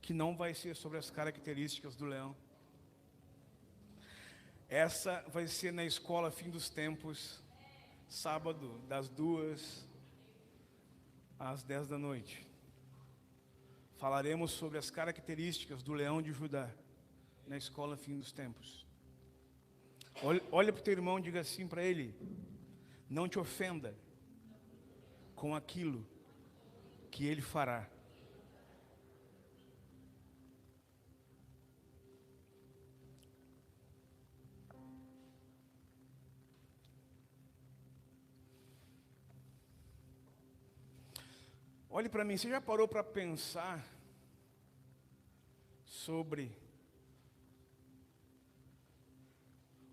que não vai ser sobre as características do leão. Essa vai ser na escola Fim dos Tempos, sábado, das 2 às 10 da noite. Falaremos sobre as características do leão de Judá, na escola Fim dos Tempos. Olha para o teu irmão e diga assim para ele: não te ofenda com aquilo que ele fará. Olhe para mim, você já parou para pensar sobre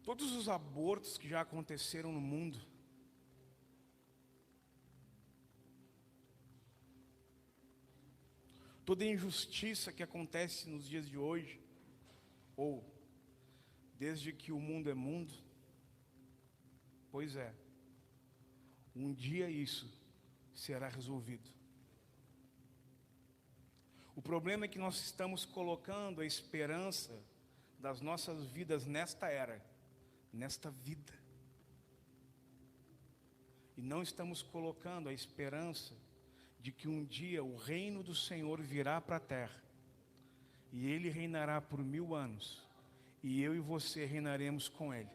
todos os abortos que já aconteceram no mundo? Toda a injustiça que acontece nos dias de hoje, ou desde que o mundo é mundo? Pois é, um dia isso será resolvido. O problema é que nós estamos colocando a esperança das nossas vidas nesta era, nesta vida. E não estamos colocando a esperança de que um dia o reino do Senhor virá para a terra. E Ele reinará por 1000 anos. E eu e você reinaremos com Ele.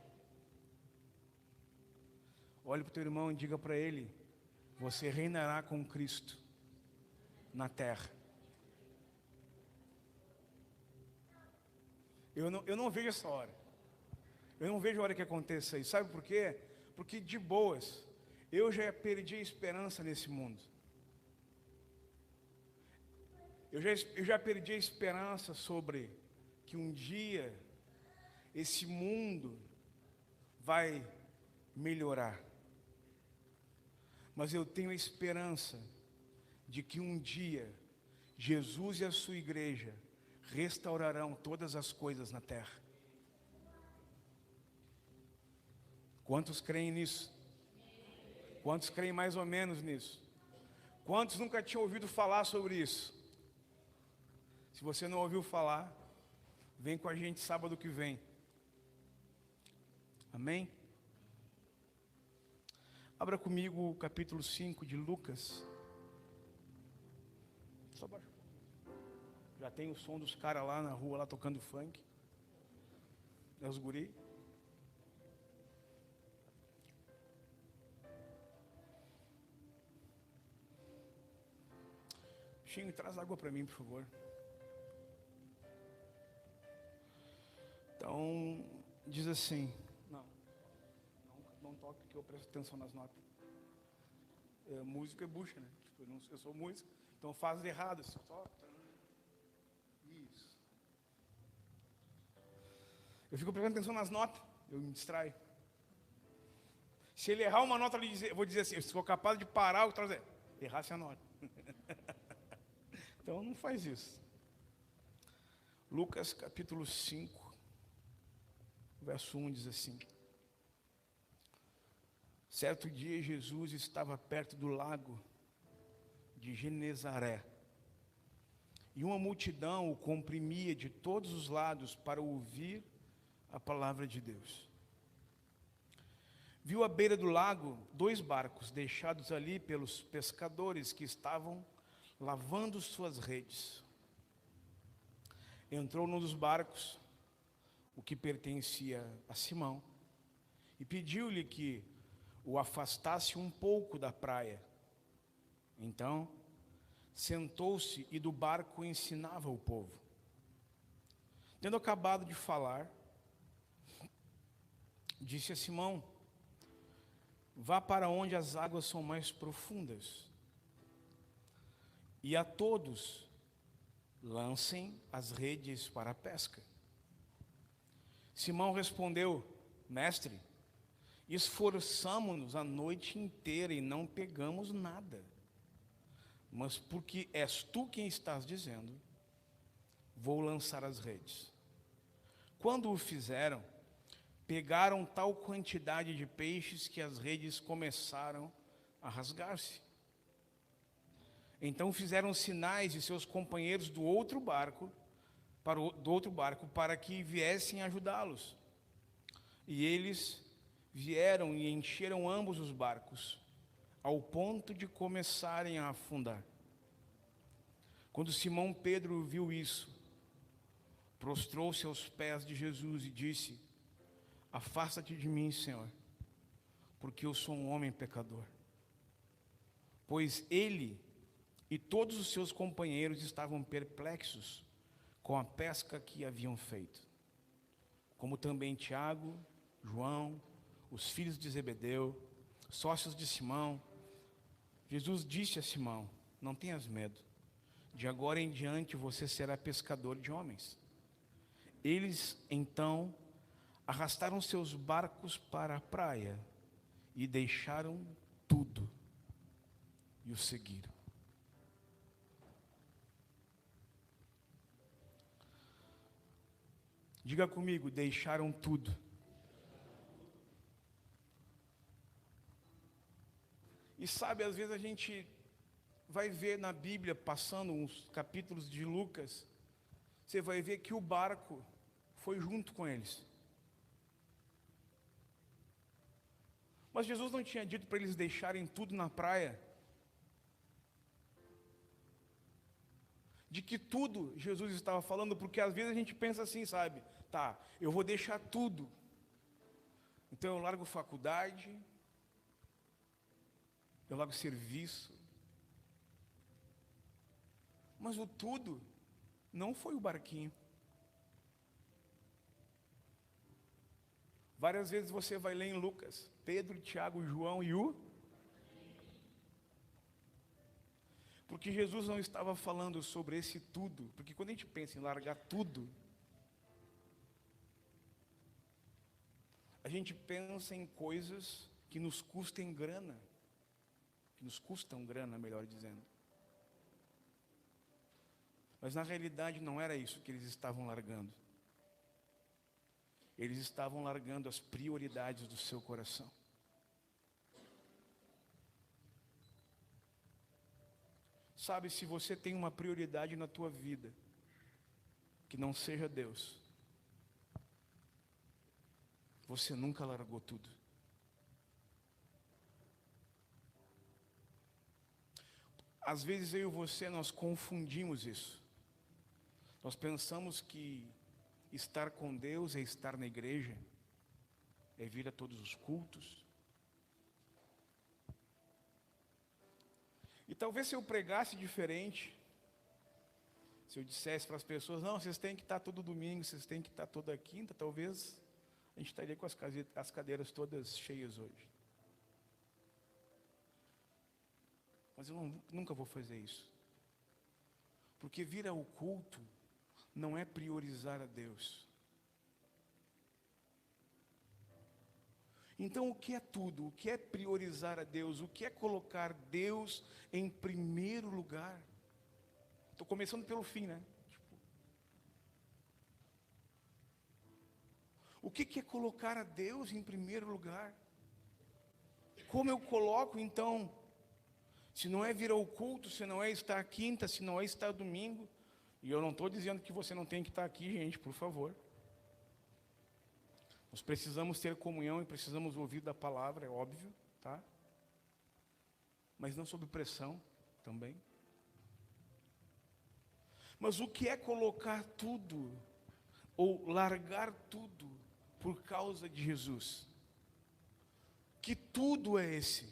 Olhe para o teu irmão e diga para ele: você reinará com Cristo na terra. Eu não vejo essa hora. Eu não vejo a hora que aconteça isso. Sabe por quê? Porque de boas, eu já perdi a esperança nesse mundo. Eu já perdi a esperança sobre que um dia esse mundo vai melhorar. Mas eu tenho a esperança de que um dia Jesus e a sua igreja restaurarão todas as coisas na terra. Quantos creem nisso? Quantos creem mais ou menos nisso? Quantos nunca tinham ouvido falar sobre isso? Se você não ouviu falar, vem com a gente sábado que vem. Amém? Abra comigo o capítulo 5 de Lucas. Só baixa. Já tem o som dos caras lá na rua, lá tocando funk. É os guri. Xinho, traz água para mim, por favor. Então, diz assim. Não toque, que eu presto atenção nas notas. Música é bucha, né? Tipo, eu sou músico, então faz errado. Só... Isso. Eu fico prestando atenção nas notas, eu me distraio. Se ele errar uma nota, eu vou dizer assim: se for capaz de parar, eu trazer. Errasse a nota. Então não faz isso. Lucas capítulo 5, verso 1 diz assim: certo dia Jesus estava perto do lago de Genezaré, e uma multidão o comprimia de todos os lados para ouvir a palavra de Deus. Viu à beira do lago 2 barcos deixados ali pelos pescadores que estavam lavando suas redes. Entrou num dos barcos, o que pertencia a Simão, e pediu-lhe que o afastasse um pouco da praia. Então, sentou-se e do barco ensinava o povo. Tendo acabado de falar, disse a Simão: vá para onde as águas são mais profundas, e a todos lancem as redes para a pesca. Simão respondeu: mestre, esforçamo-nos a noite inteira e não pegamos nada. Mas porque és tu quem estás dizendo, vou lançar as redes. Quando o fizeram, pegaram tal quantidade de peixes que as redes começaram a rasgar-se. Então fizeram sinais de seus companheiros do outro barco para que viessem ajudá-los. E eles vieram e encheram ambos os barcos, ao ponto de começarem a afundar. Quando Simão Pedro viu isso, prostrou-se aos pés de Jesus e disse: afasta-te de mim, Senhor, porque eu sou um homem pecador. Pois ele e todos os seus companheiros estavam perplexos com a pesca que haviam feito, como também Tiago, João, os filhos de Zebedeu, sócios de Simão. Jesus disse a Simão: não tenhas medo, de agora em diante você será pescador de homens. Eles então arrastaram seus barcos para a praia e deixaram tudo e o seguiram. Diga comigo: deixaram tudo. E sabe, às vezes a gente vai ver na Bíblia, passando uns capítulos de Lucas, você vai ver que o barco foi junto com eles. Mas Jesus não tinha dito para eles deixarem tudo na praia? De que tudo Jesus estava falando? Porque às vezes a gente pensa assim, sabe? Tá, eu vou deixar tudo. Então eu largo faculdade, eu largo serviço. Mas o tudo não foi o barquinho. Várias vezes você vai ler em Lucas, Pedro, Tiago, João e o... Porque Jesus não estava falando sobre esse tudo. Porque quando a gente pensa em largar tudo, a gente pensa em coisas que nos custem grana. Que nos custam grana, melhor dizendo. Mas na realidade não era isso que eles estavam largando. Eles estavam largando as prioridades do seu coração. Sabe, se você tem uma prioridade na tua vida, que não seja Deus, você nunca largou tudo. Às vezes eu e você, nós confundimos isso. Nós pensamos que estar com Deus é estar na igreja, é vir a todos os cultos. E talvez se eu pregasse diferente, se eu dissesse para as pessoas: não, vocês têm que estar todo domingo, vocês têm que estar toda quinta, talvez a gente estaria com as cadeiras todas cheias hoje. Mas eu nunca vou fazer isso. Porque vir ao culto não é priorizar a Deus. Então o que é tudo? O que é priorizar a Deus? O que é colocar Deus em primeiro lugar? Estou começando pelo fim, né? O que é colocar a Deus em primeiro lugar? Como eu coloco então? Se não é vir ao culto, se não é estar quinta, se não é estar domingo. E eu não estou dizendo que você não tem que estar aqui, gente, por favor. Nós precisamos ter comunhão e precisamos ouvir da palavra, é óbvio, tá? Mas não sob pressão também. Mas o que é colocar tudo, ou largar tudo, por causa de Jesus? Que tudo é esse?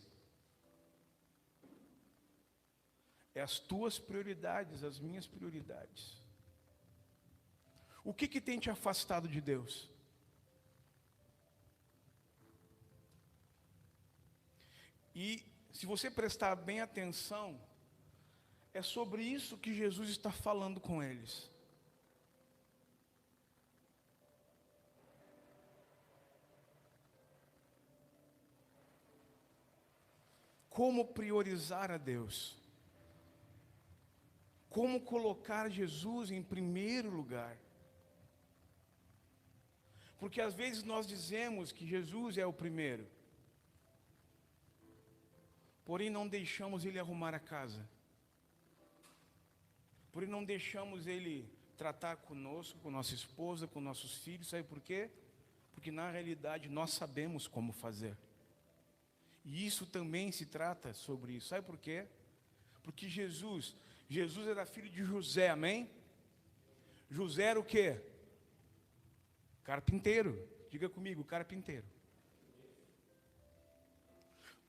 É as tuas prioridades, as minhas prioridades. O que tem te afastado de Deus? E se você prestar bem atenção, é sobre isso que Jesus está falando com eles. Como priorizar a Deus? Como colocar Jesus em primeiro lugar? Porque às vezes nós dizemos que Jesus é o primeiro, porém não deixamos Ele arrumar a casa. Por não deixamos Ele tratar conosco, com nossa esposa, com nossos filhos. Sabe por quê? Porque na realidade nós sabemos como fazer. E isso também se trata sobre isso. Sabe por quê? Porque Jesus era filho de José, amém? José era o quê? Carpinteiro. Diga comigo, carpinteiro.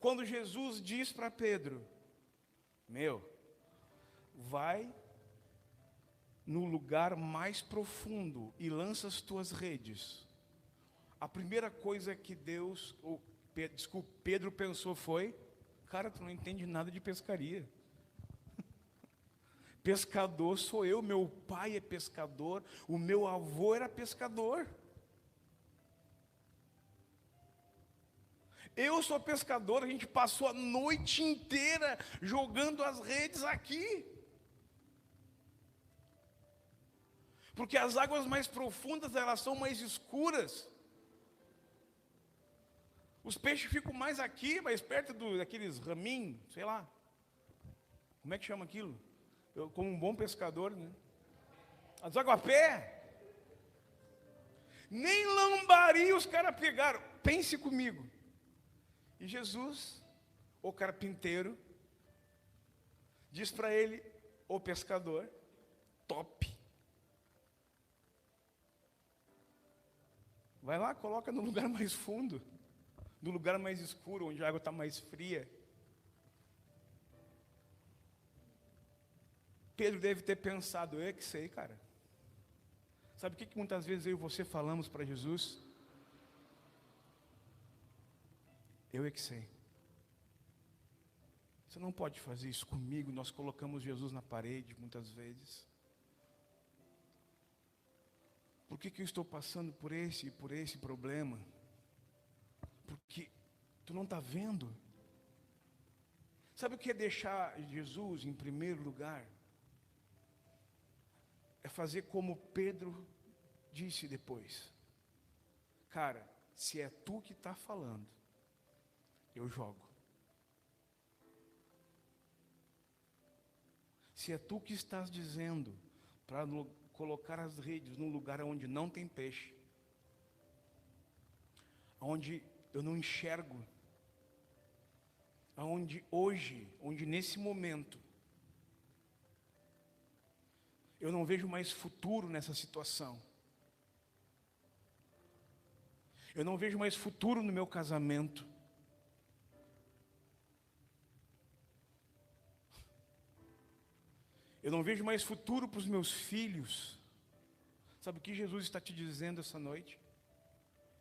Quando Jesus diz para Pedro, vai no lugar mais profundo e lança as tuas redes. A primeira coisa que Pedro pensou foi, cara, tu não entende nada de pescaria. Pescador sou eu, meu pai é pescador, o meu avô era pescador. Eu sou pescador, a gente passou a noite inteira jogando as redes aqui. Porque as águas mais profundas, elas são mais escuras. Os peixes ficam mais aqui, mais perto daqueles raminhos, sei lá. Como é que chama aquilo? Eu, como um bom pescador, né? As aguapé. Nem lambari os caras pegaram. Pense comigo. E Jesus, o carpinteiro, diz para ele, o pescador, top. Vai lá, coloca no lugar mais fundo, no lugar mais escuro, onde a água está mais fria. Pedro deve ter pensado, eu é que sei, cara. Sabe o que muitas vezes eu e você falamos para Jesus? Eu é que sei. Você não pode fazer isso comigo. Nós colocamos Jesus na parede muitas vezes. Por que eu estou passando por esse problema? Porque tu não está vendo. Sabe o que é deixar Jesus em primeiro lugar? É fazer como Pedro disse depois. Cara, se é tu que está falando, eu jogo. Se é tu que estás dizendo para colocar as redes num lugar onde não tem peixe, onde eu não enxergo, onde nesse momento eu não vejo mais futuro nessa situação. Eu não vejo mais futuro no meu casamento. Eu não vejo mais futuro para os meus filhos. Sabe o que Jesus está te dizendo essa noite?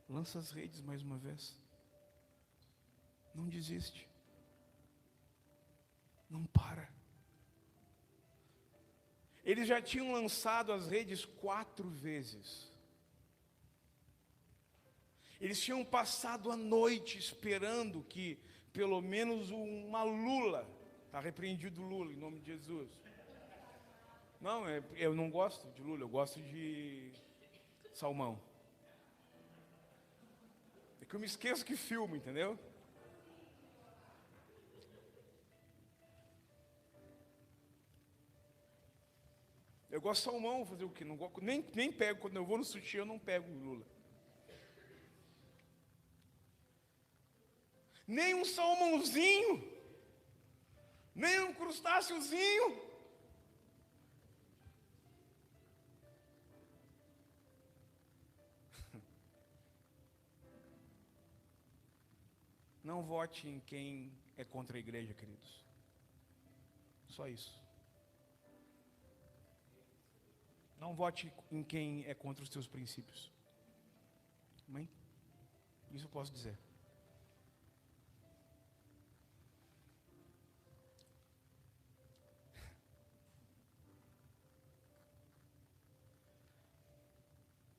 Lança as redes mais uma vez. Não desiste. Não para. Eles já tinham lançado as redes 4 vezes. Eles tinham passado a noite esperando que pelo menos uma lula, está repreendido Lula em nome de Jesus. Não, eu não gosto de lula, eu gosto de salmão. É que eu me esqueço que filmo, entendeu? Eu gosto de salmão, fazer o quê? Não gosto, nem pego, quando eu vou no sushi eu não pego lula. Nem um salmãozinho, nem um crustáceozinho. Não vote em quem é contra a igreja, queridos. Só isso. Não vote em quem é contra os teus princípios. Amém? Isso eu posso dizer.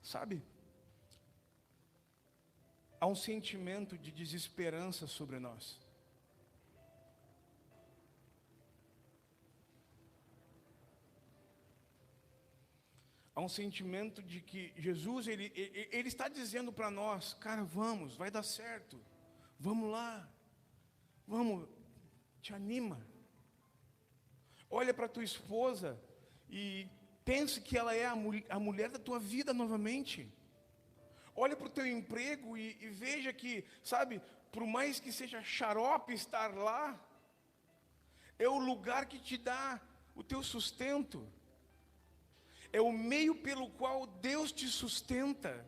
Sabe? Há um sentimento de desesperança sobre nós. Há um sentimento de que Jesus, ele está dizendo para nós, cara, vamos, vai dar certo. Vamos lá. Vamos, te anima. Olha para tua esposa e pense que ela é a mulher da tua vida novamente. Olhe para o teu emprego e veja que, sabe, por mais que seja xarope estar lá, é o lugar que te dá o teu sustento. É o meio pelo qual Deus te sustenta.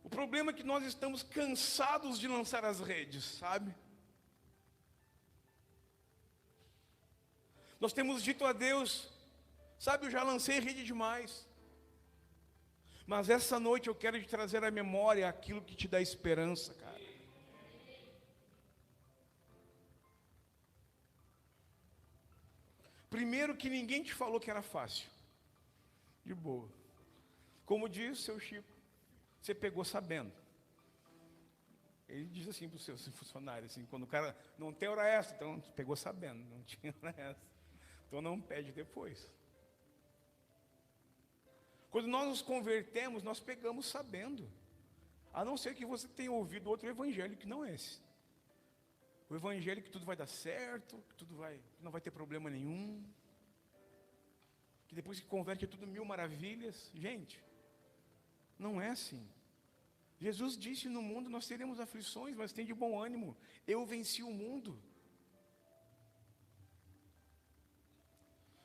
O problema é que nós estamos cansados de lançar as redes, sabe? Nós temos dito a Deus, sabe, eu já lancei rede demais. Mas essa noite eu quero te trazer à memória aquilo que te dá esperança, cara. Primeiro que ninguém te falou que era fácil. De boa. Como diz o seu Chico, você pegou sabendo. Ele diz assim para os seus funcionários, assim, quando o cara não tem hora extra, então pegou sabendo, não tinha hora extra. Então não pede depois. Quando nós nos convertemos, nós pegamos sabendo. A não ser que você tenha ouvido outro evangelho que não é esse. O evangelho que tudo vai dar certo, que não vai ter problema nenhum. Que depois que converte é tudo mil maravilhas. Gente, não é assim. Jesus disse: no mundo nós teremos aflições, mas tem de bom ânimo. Eu venci o mundo.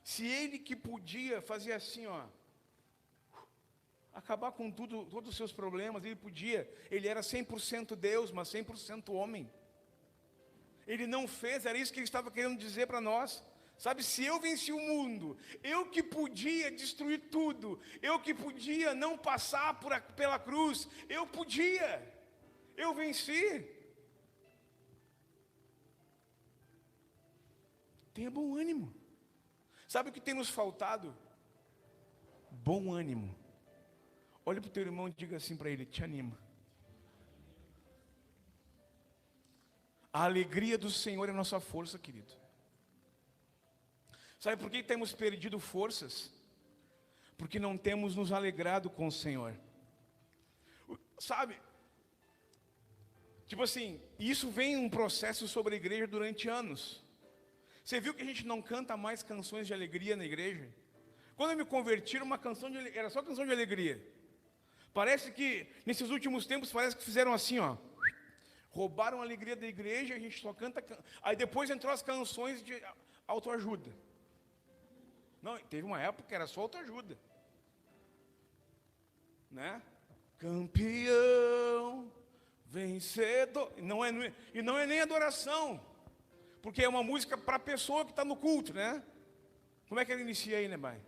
Se ele que podia fazer assim, ó, acabar com tudo, todos os seus problemas, ele podia. Ele era 100% Deus, mas 100% homem. Ele não fez, era isso que ele estava querendo dizer para nós. Sabe, se eu venci o mundo, eu que podia destruir tudo, eu que podia não passar pela cruz, eu venci. Tenha bom ânimo. Sabe o que tem nos faltado? Bom ânimo. Olha para o teu irmão e diga assim para ele: te anima. A alegria do Senhor é a nossa força, querido. Sabe por que temos perdido forças? Porque não temos nos alegrado com o Senhor. Sabe? Tipo assim, isso vem um processo sobre a igreja durante anos. Você viu que a gente não canta mais canções de alegria na igreja? Quando eu me converti, era só canção de alegria. Parece que, nesses últimos tempos, parece que fizeram assim, ó. Roubaram a alegria da igreja, a gente só canta. Aí depois entrou as canções de autoajuda. Não, teve uma época que era só autoajuda. Né? Campeão, vencedor. E não é nem adoração. Porque é uma música para a pessoa que está no culto, né? Como é que ela inicia aí, né, pai?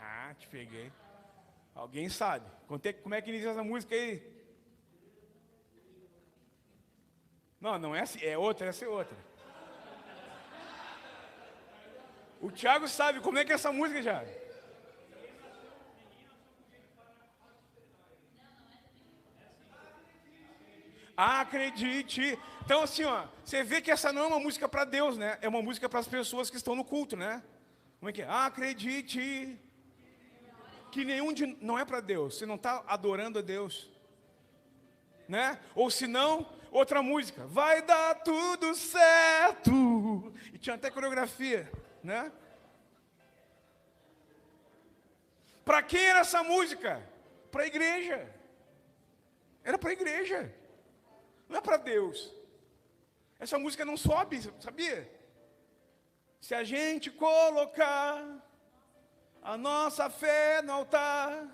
Ah, te peguei. Alguém sabe. Como é que inicia essa música aí? Não é assim, é outra, essa é outra. O Thiago sabe como é que é essa música, Thiago? Acredite. Então assim, ó, você vê que essa não é uma música para Deus, né? É uma música para as pessoas que estão no culto, né? Como é que é? Acredite. Que não é para Deus. Você não está adorando a Deus, né? Ou se não, outra música, vai dar tudo certo. E tinha até coreografia, né? Para quem era essa música? Para a igreja. Era para a igreja. Não é para Deus. Essa música não sobe, sabia? Se a gente colocar a nossa fé no altar,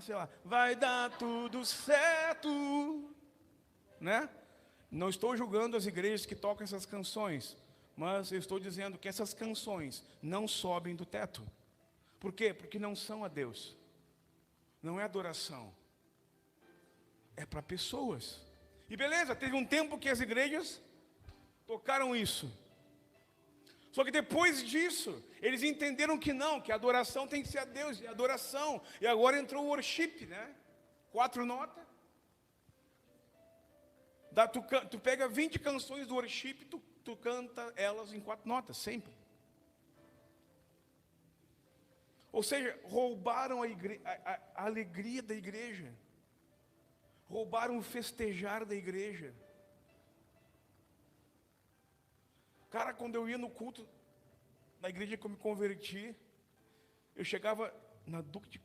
sei lá, vai dar tudo certo, né? Não estou julgando as igrejas que tocam essas canções, mas eu estou dizendo que essas canções não sobem do teto. Por quê? Porque não são a Deus. Não é adoração. É para pessoas. E beleza, teve um tempo que as igrejas tocaram isso. Só que depois disso, eles entenderam que não, que a adoração tem que ser a Deus, e a adoração. E agora entrou o worship, né? 4 notas. Tu pega 20 canções do worship, tu canta elas em 4 notas, sempre. Ou seja, roubaram a alegria da igreja. Roubaram o festejar da igreja. Cara, quando eu ia no culto, na igreja que eu me converti, eu chegava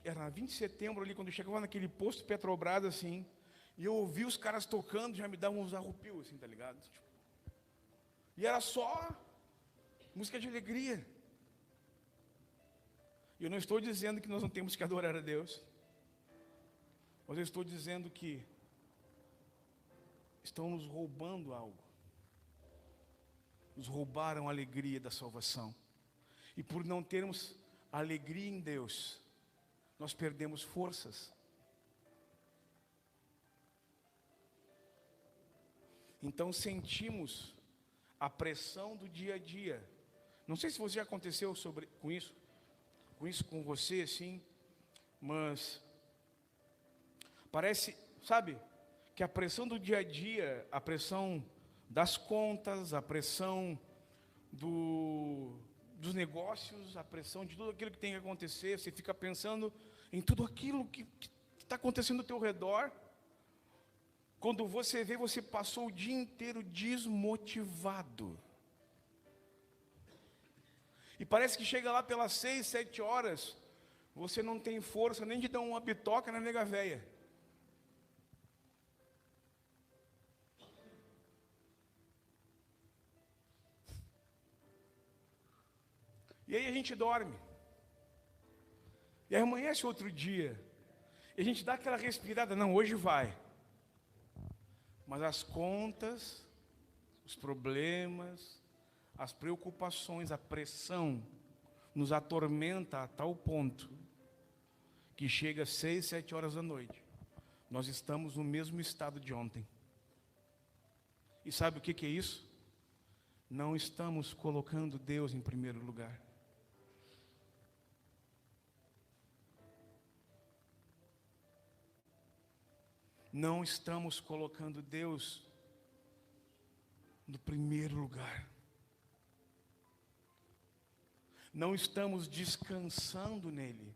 era na 20 de setembro ali, quando eu chegava naquele posto Petrobras, assim, e eu ouvia os caras tocando, já me dava uns arrupios, assim, tá ligado? Tipo, e era só música de alegria. E eu não estou dizendo que nós não temos que adorar a Deus, mas eu estou dizendo que estão nos roubando algo. Nos roubaram a alegria da salvação. E por não termos alegria em Deus, nós perdemos forças. Então sentimos a pressão do dia a dia. Não sei se você já aconteceu com isso com você, assim, mas parece, sabe, que a pressão do dia a dia, a pressão das contas, a pressão dos negócios, a pressão de tudo aquilo que tem que acontecer, você fica pensando em tudo aquilo que está acontecendo ao teu redor. Quando você vê, você passou o dia inteiro desmotivado. E parece que chega lá pelas 6, 7 horas, você não tem força nem de dar uma bitoca na nega véia. E aí a gente dorme. E aí amanhece outro dia. E a gente dá aquela respirada, não, hoje vai. Mas as contas, os problemas, as preocupações, a pressão nos atormenta a tal ponto que chega às 6, 7 horas da noite. Nós estamos no mesmo estado de ontem. E sabe o que é isso? Não estamos colocando Deus em primeiro lugar. Não estamos colocando Deus no primeiro lugar. Não estamos descansando nele.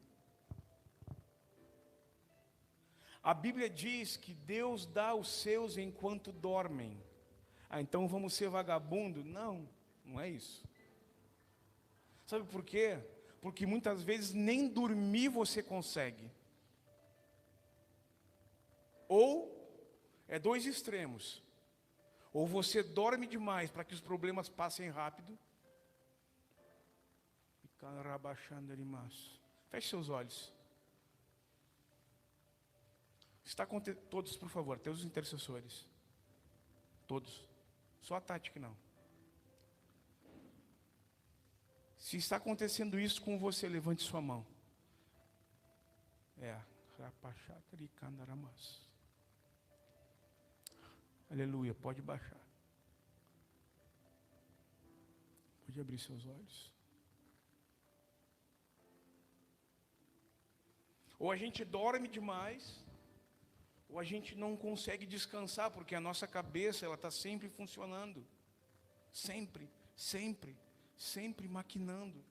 A Bíblia diz que Deus dá os seus enquanto dormem. Então vamos ser vagabundo? Não, não é isso. Sabe por quê? Porque muitas vezes nem dormir você consegue. Ou é dois extremos. Ou você dorme demais para que os problemas passem rápido. Feche seus olhos. Todos, por favor, até os intercessores. Todos. Só a Tati que não. Se está acontecendo isso com você, levante sua mão. Aleluia, pode baixar. Pode abrir seus olhos. Ou a gente dorme demais, ou a gente não consegue descansar, porque a nossa cabeça ela está sempre funcionando. Sempre, sempre, sempre maquinando.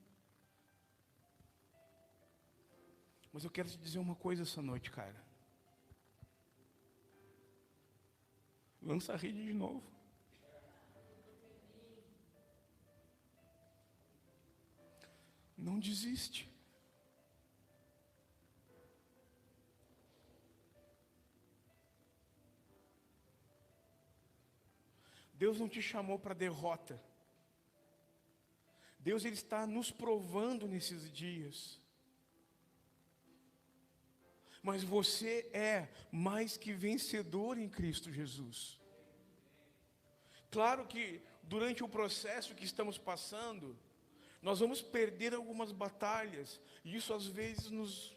Mas eu quero te dizer uma coisa essa noite, cara. Lança a rede de novo. Não desiste. Deus não te chamou para derrota. Deus ele está nos provando nesses dias. Mas você é mais que vencedor em Cristo Jesus. Claro que durante o processo que estamos passando, nós vamos perder algumas batalhas. E isso às vezes nos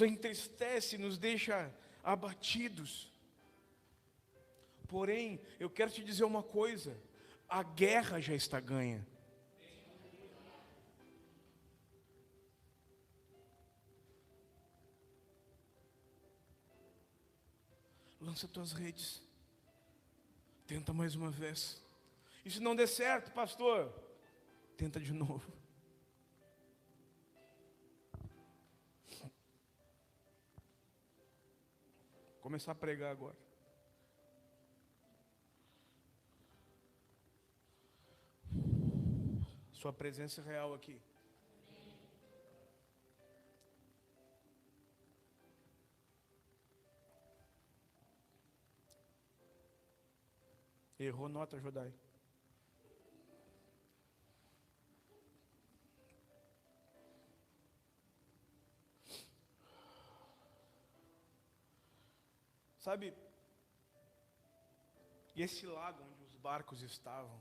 entristece, nos deixa abatidos. Porém, eu quero te dizer uma coisa, a guerra já está ganha. Lança tuas redes. Tenta mais uma vez. E se não der certo, pastor, tenta de novo. Vou começar a pregar agora. Sua presença real aqui. Errou nota, Jodai. Sabe, e esse lago onde os barcos estavam,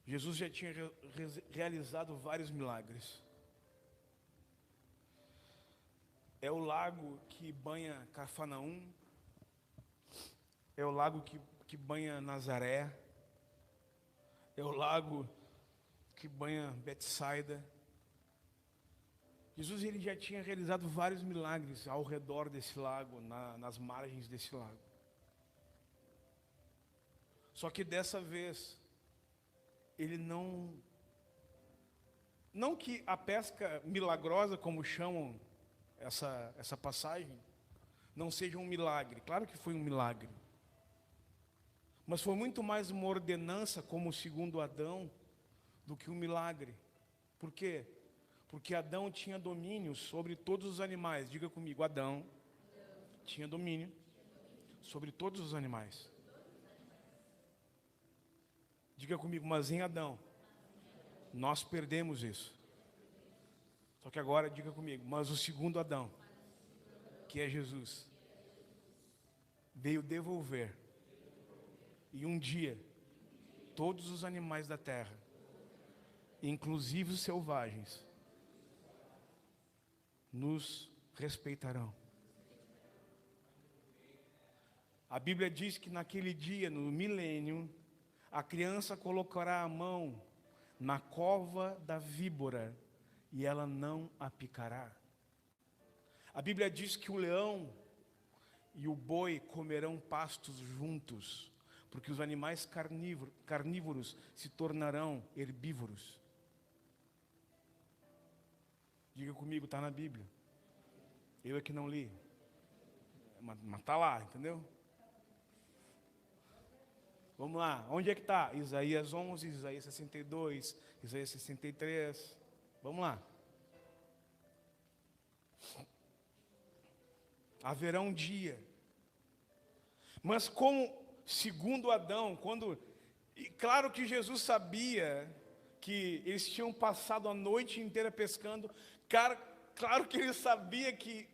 Jesus já tinha realizado vários milagres. É o lago que banha Cafarnaum, é o lago que banha Nazaré, é o lago que banha Betsaida. Jesus ele já tinha realizado vários milagres ao redor desse lago, nas margens desse lago. Só que dessa vez, ele não que a pesca milagrosa, como chamam essa passagem, não seja um milagre. Claro que foi um milagre. Mas foi muito mais uma ordenança, como segundo Adão, do que um milagre. Por quê? Porque Adão tinha domínio sobre todos os animais. Diga comigo, Adão tinha domínio sobre todos os animais. Diga comigo, mas em Adão, nós perdemos isso. Só que agora, diga comigo, mas o segundo Adão, que é Jesus, veio devolver. E um dia, todos os animais da terra, inclusive os selvagens, nos respeitarão. A Bíblia diz que naquele dia, no milênio, a criança colocará a mão na cova da víbora e ela não a picará. A Bíblia diz que o leão e o boi comerão pastos juntos, porque os animais carnívoros se tornarão herbívoros. Diga comigo, está na Bíblia. Eu é que não li. Mas está lá, entendeu? Vamos lá, onde é que está? Isaías 11, Isaías 62, Isaías 63. Vamos lá. Haverá um dia. Mas como, segundo Adão, e claro que Jesus sabia que eles tinham passado a noite inteira pescando. Claro que ele sabia que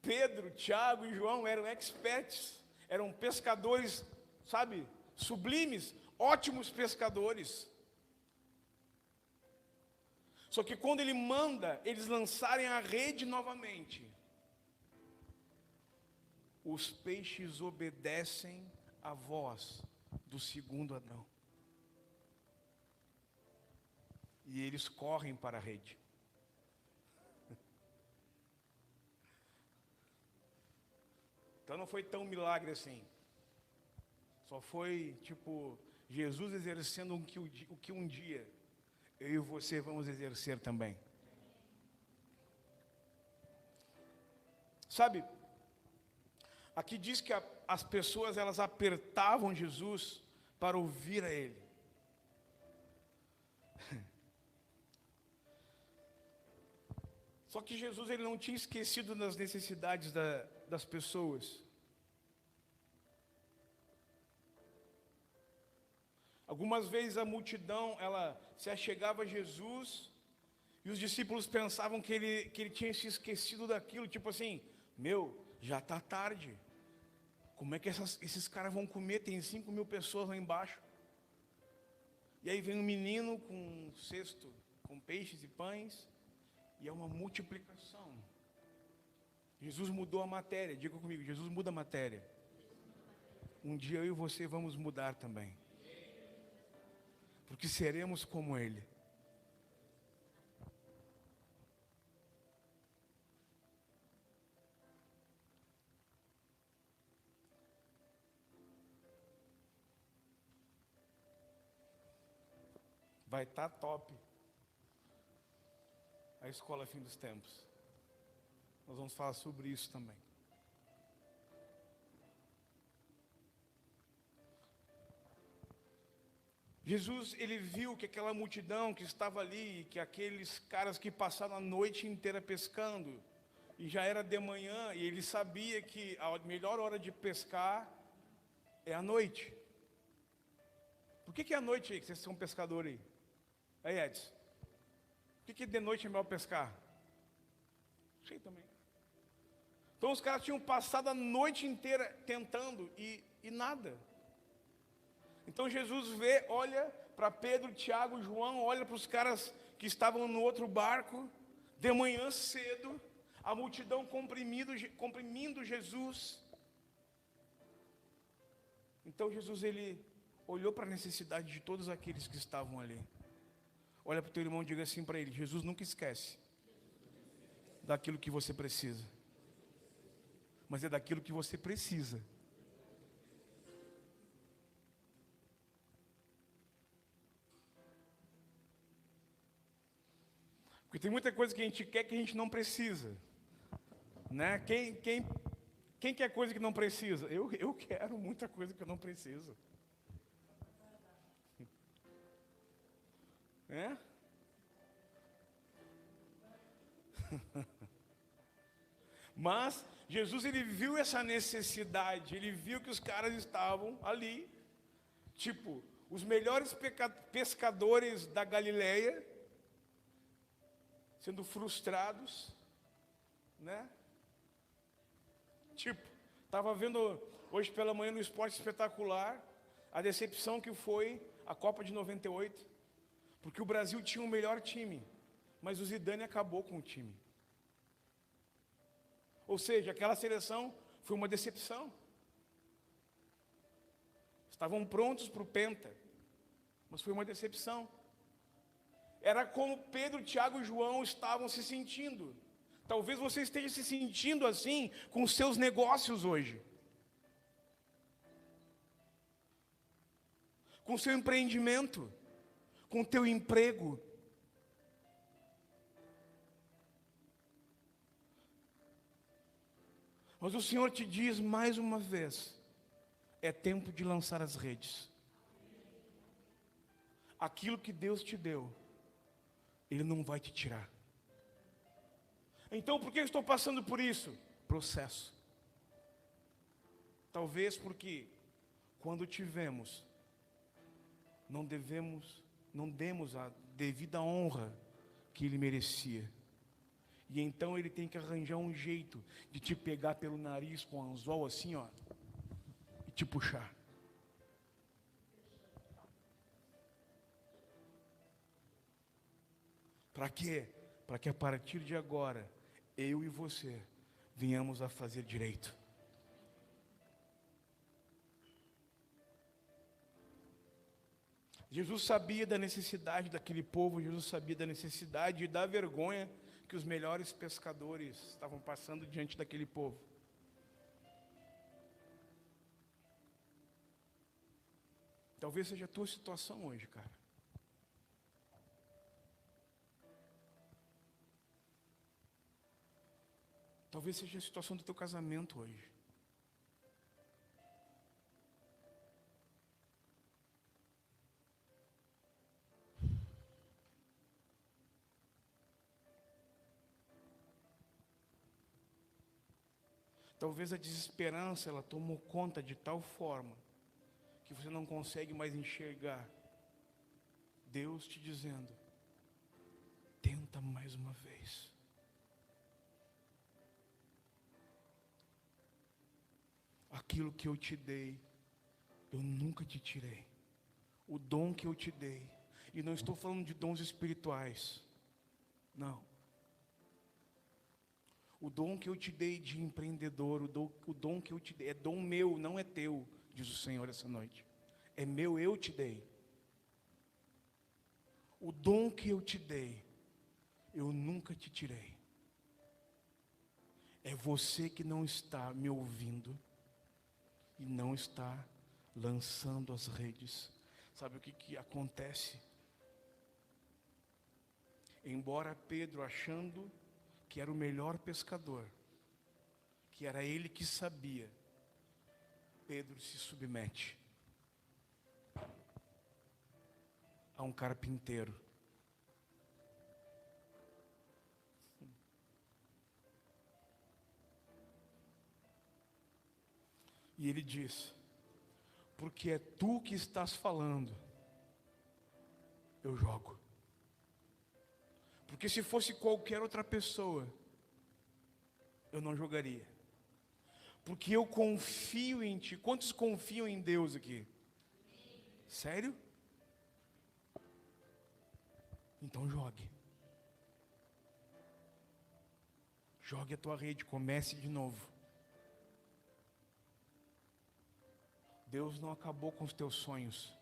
Pedro, Tiago e João eram experts, eram pescadores, sabe, sublimes, ótimos pescadores. Só que quando ele manda eles lançarem a rede novamente, os peixes obedecem à voz do segundo Adão. E eles correm para a rede. Então não foi tão milagre assim. Só foi tipo Jesus exercendo o que um dia eu e você vamos exercer também. Sabe, aqui diz que as pessoas elas apertavam Jesus para ouvir a Ele. Só que Jesus ele não tinha esquecido das necessidades das pessoas. Algumas vezes a multidão ela se achegava a Jesus e os discípulos pensavam que ele tinha se esquecido daquilo, tipo assim, já está tarde. Como é que esses caras vão comer? Tem 5.000 pessoas lá embaixo. E aí vem um menino com um cesto com peixes e pães. E é uma multiplicação. Jesus mudou a matéria. Diga comigo, Jesus muda a matéria. Um dia eu e você vamos mudar também. Porque seremos como Ele. Vai estar top. A escola Fim dos Tempos. Nós vamos falar sobre isso também. Jesus, ele viu que aquela multidão que estava ali, que aqueles caras que passaram a noite inteira pescando, e já era de manhã, e ele sabia que a melhor hora de pescar é à noite. Por que é à noite aí, que vocês são pescadores aí? Aí, Edson, por que de noite é melhor pescar? Sei também. Então os caras tinham passado a noite inteira tentando e nada. Então Jesus vê, olha para Pedro, Tiago, João, olha para os caras que estavam no outro barco, de manhã cedo, a multidão comprimindo Jesus. Então Jesus, ele olhou para a necessidade de todos aqueles que estavam ali. Olha para o teu irmão e diga assim para ele: Jesus nunca esquece daquilo que você precisa, mas é daquilo que você precisa. Porque tem muita coisa que a gente quer que a gente não precisa, né? Quem quer coisa que não precisa? Eu quero muita coisa que eu não preciso. É? Mas Jesus, ele viu essa necessidade, ele viu que os caras estavam ali, tipo, os melhores pescadores da Galileia, sendo frustrados, né? Tipo, estava vendo hoje pela manhã no Esporte Espetacular a decepção que foi a Copa de 98, porque o Brasil tinha o melhor time, mas o Zidane acabou com o time. Ou seja, aquela seleção foi uma decepção. Estavam prontos para o Penta, mas foi uma decepção. Era como Pedro, Tiago e João estavam se sentindo. Talvez você esteja se sentindo assim com os seus negócios hoje, com o seu empreendimento, com o teu emprego. Mas o Senhor te diz mais uma vez: é tempo de lançar as redes. Aquilo que Deus te deu, Ele não vai te tirar. Então, por que eu estou passando por isso? Processo. Talvez porque quando tivemos, não demos a devida honra que Ele merecia. E então Ele tem que arranjar um jeito de te pegar pelo nariz com o anzol assim, ó, e te puxar. Para quê? Para que a partir de agora, eu e você venhamos a fazer direito. Jesus sabia da necessidade daquele povo, Jesus sabia da necessidade e da vergonha que os melhores pescadores estavam passando diante daquele povo. Talvez seja a tua situação hoje, cara. Talvez seja a situação do teu casamento hoje. Talvez a desesperança, ela tomou conta de tal forma que você não consegue mais enxergar Deus te dizendo: tenta mais uma vez. Aquilo que eu te dei, eu nunca te tirei. O dom que eu te dei, e não estou falando de dons espirituais, não. O dom que eu te dei de empreendedor, o dom que eu te dei, é dom meu, não é teu, diz o Senhor essa noite. É meu, eu te dei. O dom que eu te dei, eu nunca te tirei. É você que não está me ouvindo e não está lançando as redes. Sabe o que acontece? Embora Pedro, achando que era o melhor pescador, que era ele que sabia, Pedro se submete. a um carpinteiro. E ele diz: porque é tu que estás falando, eu jogo. Porque se fosse qualquer outra pessoa, eu não jogaria. Porque eu confio em ti. Quantos confiam em Deus aqui? Sério? Então jogue. Jogue a tua rede, comece de novo. Deus não acabou com os teus sonhos.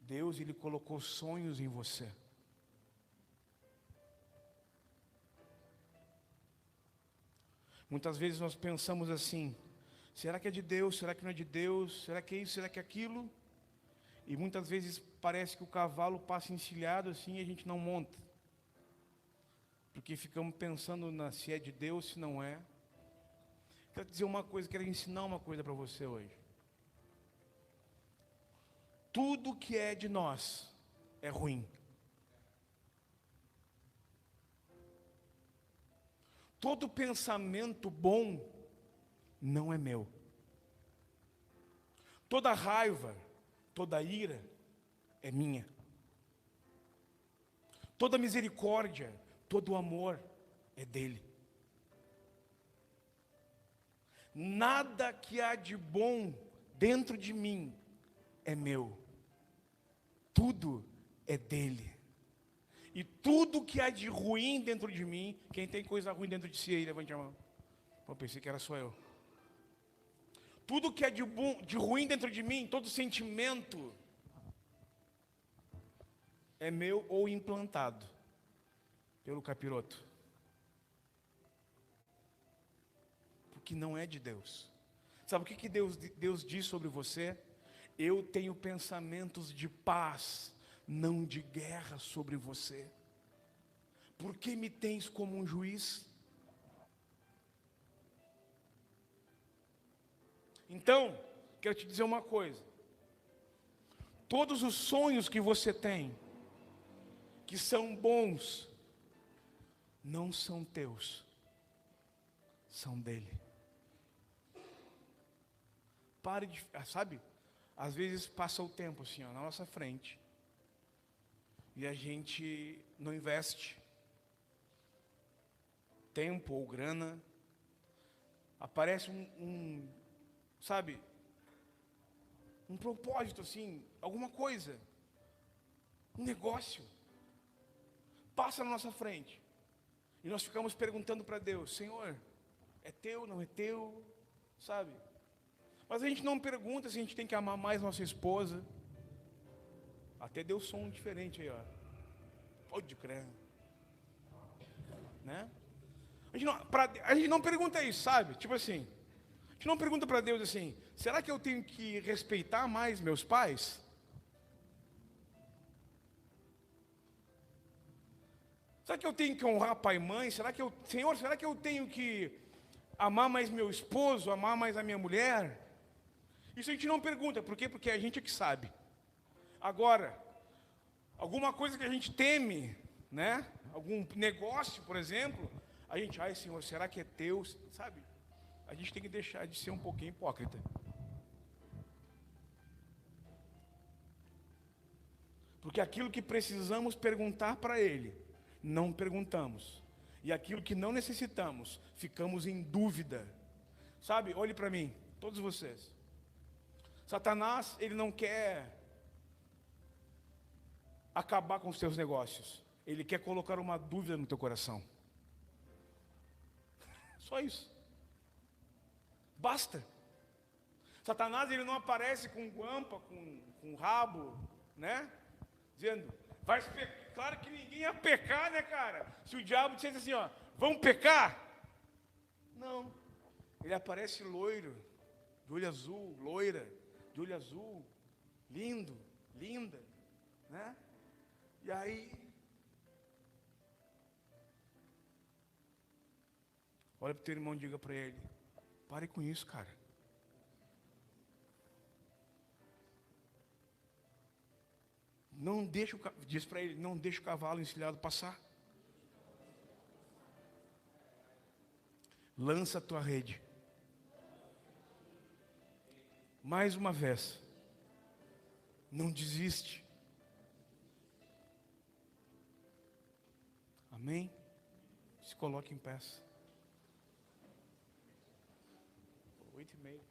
Deus, Ele colocou sonhos em você. Muitas vezes nós pensamos assim: será que é de Deus? Será que não é de Deus? Será que é isso? Será que é aquilo? E muitas vezes parece que o cavalo passa encilhado assim e a gente não monta. Porque ficamos pensando se é de Deus, se não é. Quero dizer uma coisa, quero ensinar uma coisa para você hoje. Tudo que é de nós é ruim. Todo pensamento bom não é meu. Toda raiva, toda ira é minha. Toda misericórdia, todo amor é dele. Nada que há de bom dentro de mim é meu. Tudo é dele. E tudo que há de ruim dentro de mim, quem tem coisa ruim dentro de si aí, levante a mão. Pô, pensei que era só eu. Tudo que é de ruim dentro de mim, todo sentimento, é meu ou implantado pelo capiroto. Porque não é de Deus. Sabe o que Deus diz sobre você? Eu tenho pensamentos de paz, não de guerra sobre você. Por que me tens como um juiz? Então, quero te dizer uma coisa. Todos os sonhos que você tem, que são bons, não são teus, são dele. Pare de, sabe? Às vezes passa o tempo assim, ó, na nossa frente, e a gente não investe tempo ou grana. Aparece sabe, um propósito assim, alguma coisa, um negócio, passa na nossa frente, e nós ficamos perguntando para Deus: Senhor, é teu, não é teu, sabe? Mas a gente não pergunta se a gente tem que amar mais nossa esposa. Até deu som diferente aí, ó. Pode crer, né? A gente não pergunta isso, sabe? Tipo assim, a gente não pergunta para Deus assim: será que eu tenho que respeitar mais meus pais? Será que eu tenho que honrar pai e mãe? Senhor, será que eu tenho que amar mais meu esposo, amar mais a minha mulher? Isso a gente não pergunta, por quê? Porque a gente é que sabe. Agora, alguma coisa que a gente teme, né? Algum negócio, por exemplo, a gente, ai Senhor, será que é teu? Sabe? A gente tem que deixar de ser um pouquinho hipócrita. Porque aquilo que precisamos perguntar para Ele, não perguntamos. E aquilo que não necessitamos, ficamos em dúvida. Sabe, olhe para mim, todos vocês. Satanás, ele não quer acabar com os teus negócios. Ele quer colocar uma dúvida no teu coração. Só isso. Basta. Satanás, ele não aparece com guampa, com rabo, né? Dizendo, claro que ninguém ia pecar, né, cara? Se o diabo dissesse assim, ó, vamos pecar? Não. Ele aparece loiro, de olho azul, loira, de olho azul, lindo, linda, né? E aí, olha para o teu irmão e diga para ele: pare com isso, cara. Não deixa diz para ele, não deixa o cavalo encilhado passar. Lança a tua rede. Mais uma vez. Não desiste. Amém? Se coloque em pé. 8:30.